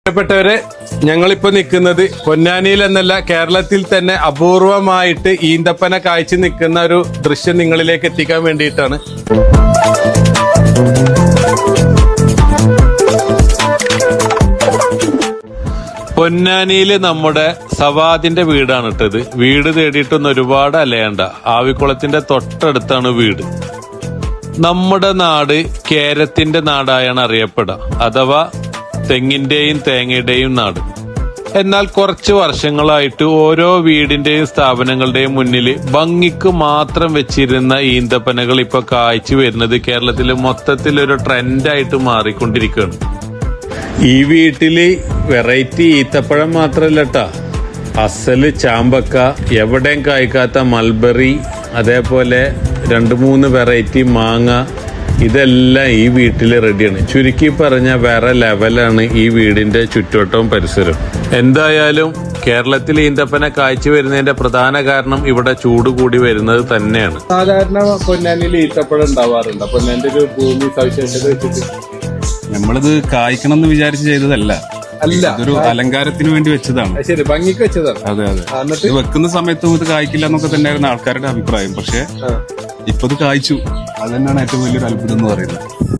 പ്രിയപ്പെട്ടവരെ, ഞങ്ങളിപ്പോ നിൽക്കുന്നത് പൊന്നാനിയിൽ എന്നല്ല കേരളത്തിൽ തന്നെ അപൂർവമായിട്ട് ഈന്തപ്പന കായ്ച്ചു നിൽക്കുന്ന ഒരു ദൃശ്യം നിങ്ങളിലേക്ക് എത്തിക്കാൻ വേണ്ടിയിട്ടാണ്. പൊന്നാനിയില് നമ്മുടെ സവാദിന്റെ വീടാണ് ഇട്ടത്. വീട് തേടിയിട്ടൊന്നും ഒരുപാട് അലയണ്ട. ആവിക്കുളത്തിന്റെ തൊട്ടടുത്താണ് വീട്. നമ്മുടെ നാട് കേരത്തിന്റെ നാടായാണ് അറിയപ്പെടുക, അഥവാ തെങ്ങിന്റെയും തേങ്ങയുടെയും നാട്. എന്നാൽ കുറച്ച് വർഷങ്ങളായിട്ട് ഓരോ വീടിന്റെയും സ്ഥാപനങ്ങളുടെയും മുന്നിൽ ഭംഗിക്ക് മാത്രം വെച്ചിരുന്ന ഈന്തപ്പനകൾ ഇപ്പൊ കായ്ച്ചു വരുന്നത് കേരളത്തില് മൊത്തത്തിലൊരു ട്രെൻഡായിട്ട് മാറിക്കൊണ്ടിരിക്കുകയാണ്. ഈ വീട്ടില് വെറൈറ്റി ഈത്തപ്പഴം മാത്രല്ലട്ടാ, അസല് ചാമ്പക്ക, എവിടെയും കായ്ക്കാത്ത മൽബറി, അതേപോലെ 2-3 വെറൈറ്റി മാങ്ങ, ഇതെല്ലാം ഈ വീട്ടിൽ റെഡിയാണ്. ചുരുക്കി പറഞ്ഞ വേറെ ലെവലാണ് ഈ വീടിന്റെ ചുറ്റുവട്ടവും പരിസരവും. എന്തായാലും കേരളത്തിൽ ഈന്തപ്പന കായ്ച്ചു വരുന്നതിന്റെ പ്രധാന കാരണം ഇവിടെ ചൂട് കൂടി വരുന്നത് തന്നെയാണ്. സാധാരണ പൊന്നാനിയിൽ ഈത്തപ്പഴം ഉണ്ടാവാറുണ്ട്. പൊന്നാന്റെ ഒരു ഭൂമി സവിശേഷത വെച്ചിട്ട് നമ്മളിത് കായ്ക്കണം എന്ന് വിചാരിച്ച് ചെയ്തതല്ല, ഇതൊരു അലങ്കാരത്തിന് വേണ്ടി വെച്ചതാണ്. ശരി, ഭംഗിക്ക് വെച്ചതാണ്. അതെ അതെ. ഇത് വെക്കുന്ന സമയത്തും ഇത് കായ്ക്കില്ല എന്നൊക്കെ തന്നെയായിരുന്നു ആൾക്കാരുടെ അഭിപ്രായം. പക്ഷെ ഇപ്പൊ ഇത് കായ്ച്ചു. അത് തന്നെയാണ് ഏറ്റവും വലിയൊരു അത്ഭുതം എന്ന് പറയുന്നത്.